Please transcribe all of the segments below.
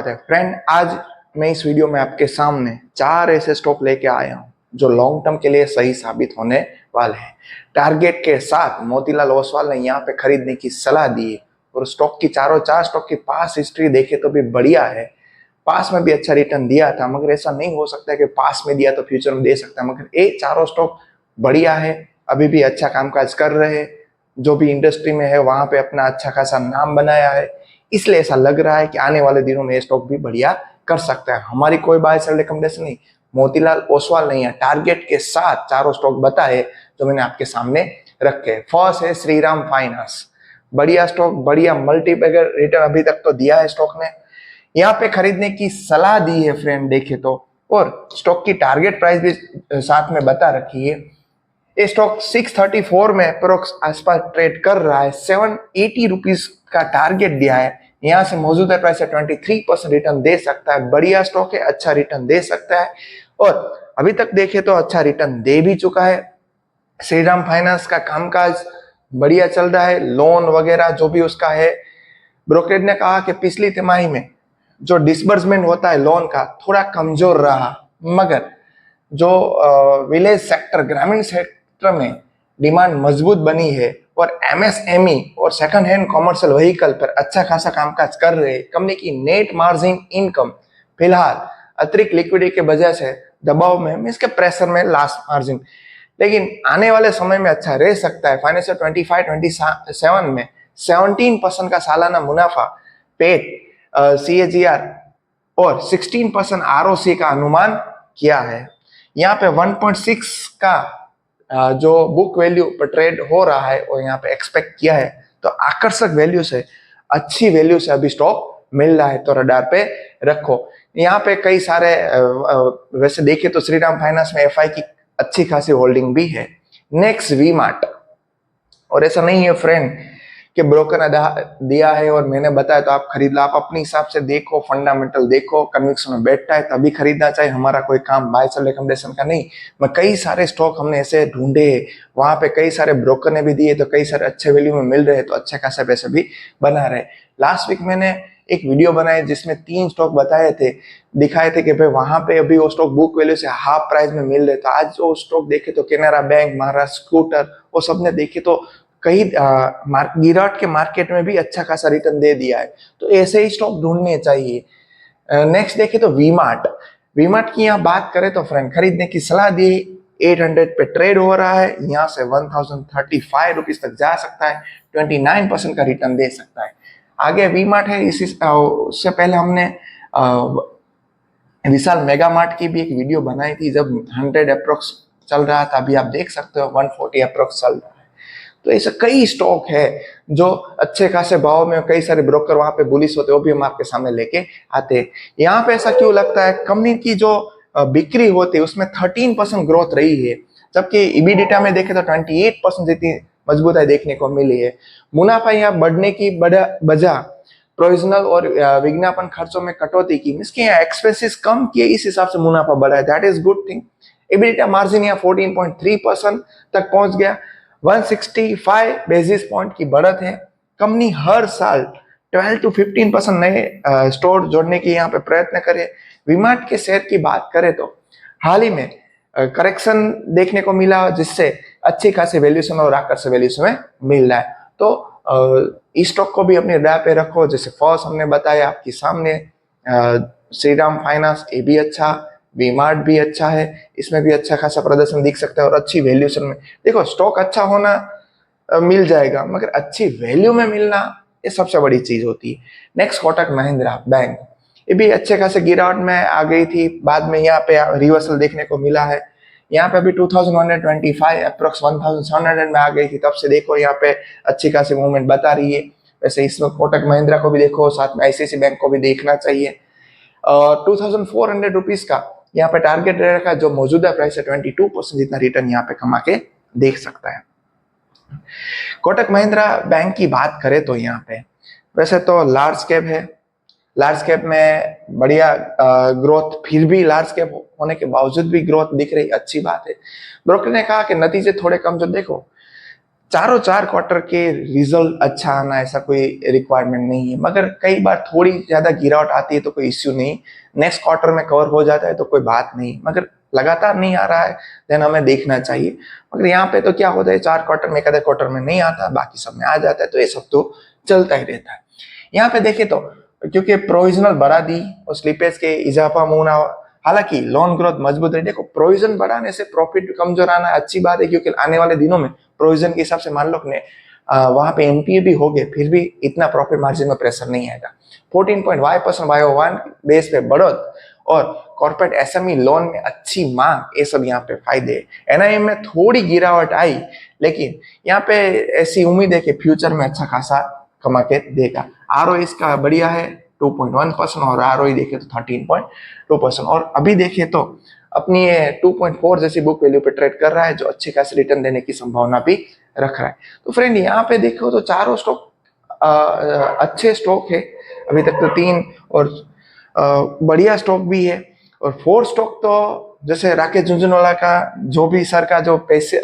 है फ्रेंड। आज मैं इस वीडियो में आपके सामने 4 ऐसे स्टॉक लेके आया हूँ जो लॉन्ग टर्म के लिए सही साबित होने वाले हैं। टारगेट के साथ मोतीलाल ओसवाल ने यहाँ पे खरीदने की सलाह दी है और स्टॉक की चारों चार स्टॉक की पास हिस्ट्री देखे तो भी बढ़िया है। पास में भी अच्छा रिटर्न दिया था, मगर ऐसा नहीं हो सकता है कि पास में दिया तो फ्यूचर में दे सकता है। मगर ये चारों स्टॉक बढ़िया है, अभी भी अच्छा कामकाज कर रहे हैं, जो भी इंडस्ट्री में है वहां पे अपना अच्छा खासा नाम बनाया है, इसलिए ऐसा लग रहा है कि आने वाले दिनों में ये स्टॉक भी बढ़िया कर सकता है। हमारी कोई बाय सेल रिकमेंडेशन नहीं, मोतीलाल ओसवाल नहीं है, टारगेट के साथ चारों स्टॉक बताए जो मैंने आपके सामने रखे। फर्स्ट है श्रीराम फाइनेंस, बढ़िया स्टॉक, बढ़िया मल्टीपैगर रिटर्न अभी तक तो दिया है स्टॉक ने। यहाँ पे खरीदने की सलाह दी है फ्रेंड देखे तो, और स्टॉक की टारगेट प्राइस भी साथ में बता रखी है। ये स्टॉक 634 में अप्रोक्स आसपास ट्रेड कर रहा है, 780 रुपीज का टारगेट दिया है। यहाँ से मौजूदा प्राइस से 23% रिटर्न दे सकता है। बढ़िया स्टॉक है, अच्छा रिटर्न दे सकता है और अभी तक देखे तो अच्छा रिटर्न दे भी चुका है। श्रीराम फाइनेंस का कामकाज बढ़िया चल रहा है, लोन वगैरह जो भी उसका है। ब्रोकरेज ने कहा कि पिछली तिमाही में जो डिसबर्समेंट होता है लोन का थोड़ा कमजोर रहा, मगर जो विलेज सेक्टर, ग्रामीण सेक्टर में डिमांड मजबूत बनी है और एमएसएमई और सेकंड हैंड कॉमर्शियल व्हीकल पर अच्छा खासा कामकाज कर रहे हैं। कंपनी की नेट मार्जिन इनकम फिलहाल अतिरिक्त लिक्विडिटी के वजह से दबाव में, मींस के प्रेशर में लास्ट मार्जिन, लेकिन आने वाले समय में अच्छा रह सकता है। फाइनेंशियल 25-27 में 17% का सालाना मुनाफा, पेट CAGR और 16% ROC का अनुमान किया है। यहाँ पे 1.6 का जो बुक वैल्यू पर ट्रेड हो रहा है और यहाँ पे एक्सपेक्ट किया है, तो आकर्षक वैल्यू से, अच्छी वैल्यू से अभी स्टॉक मिल रहा है, तो रडार पे रखो। यहाँ पे कई सारे वैसे देखे तो श्रीराम फाइनेंस में FI की अच्छी खासी होल्डिंग भी है। नेक्स्ट वी मार्ट, और ऐसा नहीं है फ्रेंड कि ब्रोकर ने दिया है और मैंने बताया तो आप खरीद लो। आप अपने हिसाब से देखो, फंडामेंटल देखो, कन्विक्शन में बैठता है तभी खरीदना चाहिए। हमारा कोई काम बाय सेल रिकमेंडेशन का नहीं। मैं कई सारे स्टॉक हमने ऐसे ढूंढे, वहां पे कई सारे ब्रोकर ने भी दिए तो कई सारे अच्छे वैल्यू में मिल रहे, तो अच्छे खासे पैसे भी बना रहे। लास्ट वीक मैंने एक वीडियो बनाई जिसमें 3 स्टॉक बताए थे, दिखाए थे कि भाई वहां पे अभी वो स्टॉक बुक वैल्यू से हाफ प्राइस में मिल रहे। तो आज जो स्टॉक देखे तो कैनरा बैंक, महाराष्ट्र स्कूटर, वो सबने देखे तो कई गिरावट के मार्केट में भी अच्छा खासा रिटर्न दे दिया है। तो ऐसे ही स्टॉक ढूंढने चाहिए। नेक्स्ट देखे तो वी मार्ट की यहाँ बात करें तो फ्रेंड खरीदने की सलाह दी, 800 पे ट्रेड हो रहा है, यहाँ से 1035 रुपीज तक जा सकता है, 29% का रिटर्न दे सकता है। आगे वी मार्ट है, उससे पहले हमने विशाल मेगा मार्ट की भी एक वीडियो बनाई थी जब 100 अप्रोक्स चल रहा था। अभी आप देख सकते हो 140 अप्रोक्स चल रहा है। तो ऐसे कई स्टॉक है जो अच्छे खासे भाव में, कई सारे ब्रोकर वहां पे बुलिश होते हैं, वो भी हम आपके सामने लेके आते हैं। यहाँ पे ऐसा क्यों लगता है, कंपनी की जो बिक्री होती है उसमें 13% ग्रोथ रही है, जबकि EBITDA में देखे तो 28% जितनी मजबूताई देखने को मिली है। मुनाफा यहाँ बढ़ने की वजह प्रोविजनल और विज्ञापन खर्चों में कटौती की, मींस यहाँ एक्सपेंसेस कम किए, इस हिसाब से मुनाफा बढ़ा है, that is good thing. EBITDA margin यहाँ 14.3% तक पहुंच गया, 165 बेसिस पॉइंट की बढ़त है। कंपनी हर साल 12 to 15% नए स्टोर जोड़ने की यहाँ पे प्रयत्न करे। वीमार्ट के शेयर की बात करें तो हाल ही में करेक्शन देखने को मिला, जिससे अच्छी खासी वैल्यूएशन और आकर्षक वैल्यूएशन में मिल रहा है। तो इस स्टॉक को भी अपने रडार पे रखो। जैसे फर्स्ट हमने बताया आपके सामने, श्रीराम फाइनेंस, ये भी अच्छा, वी मार्ट भी अच्छा है, इसमें भी अच्छा खासा प्रदर्शन दिख सकता है और अच्छी वैल्यूएशन में। देखो स्टॉक अच्छा होना मिल जाएगा, मगर अच्छी वैल्यू में मिलना ये सबसे बड़ी चीज होती है। नेक्स्ट कोटक महिंद्रा बैंक, ये भी अच्छे खासे गिरावट में आ गई थी, बाद में यहाँ पे रिवर्सल देखने को मिला है। यहाँ पे अभी 2125 अप्रोक्स 1700 में आ गई थी, तब से देखो यहाँ पे अच्छी खासी मूवमेंट बता रही है। वैसे इसमें कोटक महिंद्रा को भी देखो, साथ में ICICI बैंक को भी देखना चाहिए। 2400 रुपीज का यहाँ पे टारगेट रखा, जो मौजूदा प्राइस है 22% जितना रिटर्न यहाँ पे कमा के देख सकता है। कोटक महिंद्रा बैंक की बात करें तो यहाँ पे वैसे तो लार्ज कैप है, लार्ज कैप में बढ़िया ग्रोथ, फिर भी लार्ज कैप होने के बावजूद भी ग्रोथ दिख रही, अच्छी बात है। ब्रोकर ने कहा कि नतीजे थोड़े कम, जो देखो चारों चार क्वार्टर के रिजल्ट अच्छा आना ऐसा कोई रिक्वायरमेंट नहीं है, मगर कई बार थोड़ी ज्यादा गिरावट आती है तो कोई इश्यू नहीं, नेक्स्ट क्वार्टर में कवर हो जाता है तो कोई बात नहीं, मगर लगातार नहीं आ रहा है देन हमें देखना चाहिए। मगर यहाँ पे तो क्या होता है, चार क्वार्टर में एक आधे क्वार्टर में नहीं आता, बाकी सब में आ जाता है, तो ये सब तो चलता ही रहता है। यहाँ पे देखे तो क्योंकि प्रोविजनल बढ़ा दी और स्लिपेज के इजाफा मुना, हालांकि लोन ग्रोथ मजबूत है। देखो प्रोविजन बढ़ाने से प्रॉफिट कमजोर आना अच्छी बात है, क्योंकि आने वाले दिनों में प्रोविजन के हिसाब से मान लो ने वहां पे एनपीए भी हो गए फिर भी इतना प्रॉफिट मार्जिन में प्रेशर नहीं आएगा। 14.5% YoY बेस पे बढ़त और कॉर्पोरेट एसएमई लोन में अच्छी मांग, ये सब यहाँ पे फायदे। एनआईएम में थोड़ी गिरावट आई, लेकिन यहाँ पे ऐसी उम्मीद है कि फ्यूचर में अच्छा खासा कमा के देगा। आरओ इसका बढ़िया है 2.1% और आरओई देखे तो 13.2%, और अभी देखे तो अपनी ये 2.4 जैसी बुक वैल्यू पे ट्रेड कर रहा है, जो अच्छी खासी रिटर्न देने की संभावना भी रख रहा है। तो फ्रेंड यहाँ पे देखो तो चारों स्टॉक अच्छे स्टॉक है अभी तक तो, तीन और बढ़िया स्टॉक भी है, और फोर स्टॉक तो जैसे राकेश झुंझुनवाला का जो भी सर का जो पैसे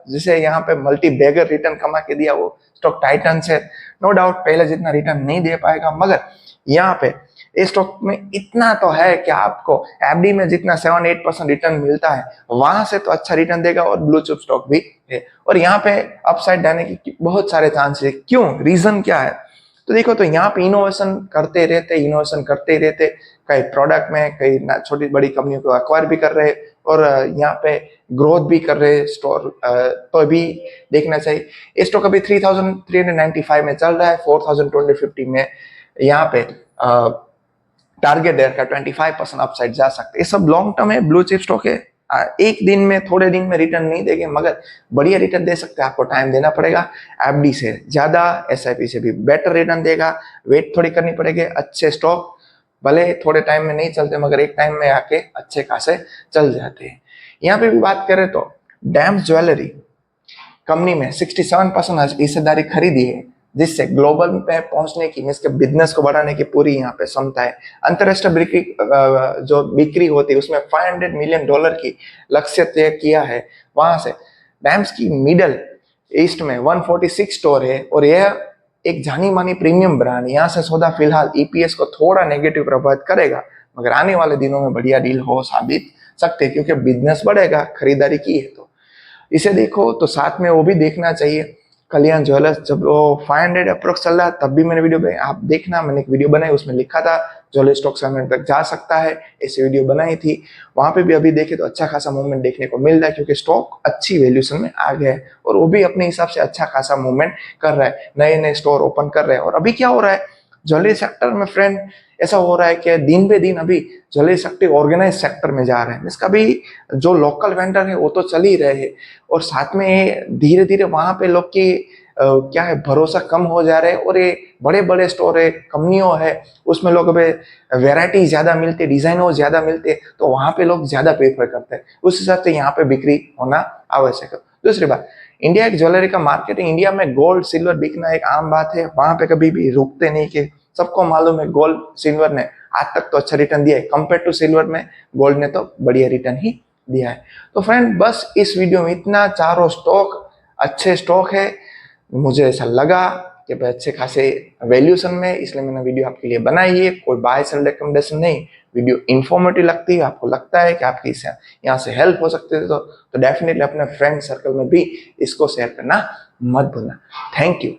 जिसे यहाँ पे मल्टी बैगर रिटर्न कमा के दिया, वो स्टॉक टाइटन से नो डाउट पहले जितना रिटर्न नहीं दे पाएगा, मगर यहाँ पे इस स्टॉक में इतना तो है कि आपको एफडी में जितना 7-8% रिटर्न मिलता है वहां से तो अच्छा रिटर्न देगा, और ब्लू चिप स्टॉक भी है, और यहाँ पे अपसाइड जाने की बहुत सारे चांसेस है। क्यों, रीजन क्या है, तो देखो तो यहाँ पे इनोवेशन करते रहते कई प्रोडक्ट में कई छोटी बड़ी कंपनियों को एक्वायर भी कर रहे, और यहाँ पे ग्रोथ भी कर रहे स्टोर, तो भी देखना चाहिए। ये स्टॉक अभी 3,395 में चल रहा है, 4,250 में यहाँ पे टारगेट देर का 25% अपसाइड जा सकते। ये सब लॉन्ग टर्म है, ब्लू चिप स्टॉक है, एक दिन में थोड़े दिन में रिटर्न नहीं देंगे, मगर बढ़िया रिटर्न दे सकते हैं, आपको टाइम देना पड़ेगा। एफडी से ज्यादा, एसआईपी से भी बेटर रिटर्न देगा, वेट थोड़ी करनी पड़ेगी। अच्छे स्टॉक भले थोड़े टाइम में नहीं चलते, मगर एक टाइम में आके अच्छे खासे चल जाते हैं। यहाँ पे भी बात करें तो डैम्स ज्वेलरी कंपनी में 67% हिस्सेदारी खरीदी है, जिससे ग्लोबल पे पहुंचने की, इसके बिजनेस को बढ़ाने की पूरी यहाँ पे क्षमता है। अंतरराष्ट्रीय बिक्री जो बिक्री होती है उसमें $500 मिलियन की लक्ष्य तय किया है। वहां से डैम्स की मिडल ईस्ट में 146 स्टोर है, और यह एक जानी मानी प्रीमियम ब्रांड। यहाँ से सौदा फिलहाल ईपीएस को थोड़ा नेगेटिव प्रभावित करेगा, मगर आने वाले दिनों में बढ़िया डील हो साबित सकते, क्योंकि बिजनेस बढ़ेगा, खरीदारी की है तो इसे देखो। तो साथ में वो भी देखना चाहिए कल्याण ज्वेलर्स, जब वो 500 अप्रोक्स चल रहा तब भी मैंने वीडियो आप देखना, मैंने एक वीडियो बनाई उसमें लिखा था ज्वेलर स्टॉक 700 तक जा सकता है, ऐसी वीडियो बनाई थी। वहां पे भी अभी देखे तो अच्छा खासा मूवमेंट देखने को मिल रहा है, क्योंकि स्टॉक अच्छी वैल्यूएशन में आ गया है, और वो भी अपने हिसाब से अच्छा खासा मूवमेंट कर रहा है, नए नए स्टोर ओपन कर रहे हैं। और अभी क्या हो रहा है ज्वेलरी सेक्टर में फ्रेंड, ऐसा हो रहा है कि दिन पे दिन अभी ज्वेलरी सेक्टर ऑर्गेनाइज सेक्टर में जा रहे हैं। इसका भी जो लोकल वेंडर है वो तो चल ही रहे हैं, और साथ में धीरे धीरे वहां पे लोग की क्या है भरोसा कम हो जा रहा है, और ये बड़े बड़े स्टोर है, कंपनियों है, उसमें लोग अभी वेराइटी ज्यादा मिलती है, डिजाइनों ज्यादा मिलते हैं, तो वहां पे लोग ज्यादा प्रेफर करते हैं, उस हिसाब से यहाँ पे बिक्री होना आवश्यक है। दूसरी बात, इंडिया एक ज्वेलरी का मार्केट है, इंडिया में गोल्ड सिल्वर बिकना एक आम बात है, वहां पे कभी भी रुकते नहीं, कि सबको मालूम है गोल्ड सिल्वर ने आज तक तो अच्छा रिटर्न दिया है, कंपेयर टू सिल्वर में गोल्ड ने तो बढ़िया रिटर्न ही दिया है। तो फ्रेंड बस इस वीडियो में इतना, चारों स्टॉक अच्छे स्टॉक है, मुझे ऐसा लगा कि भाई अच्छे खासे वैल्यूएशन में, इसलिए मैंने वीडियो आपके लिए बनाई है। कोई बाय सेल रिकमेंडेशन नहीं, वीडियो इंफॉर्मेटिव लगती है, आपको लगता है कि आपकी यहाँ से हेल्प हो सकती है तो डेफिनेटली अपने फ्रेंड सर्कल में भी इसको शेयर करना मत भूलना। Thank you.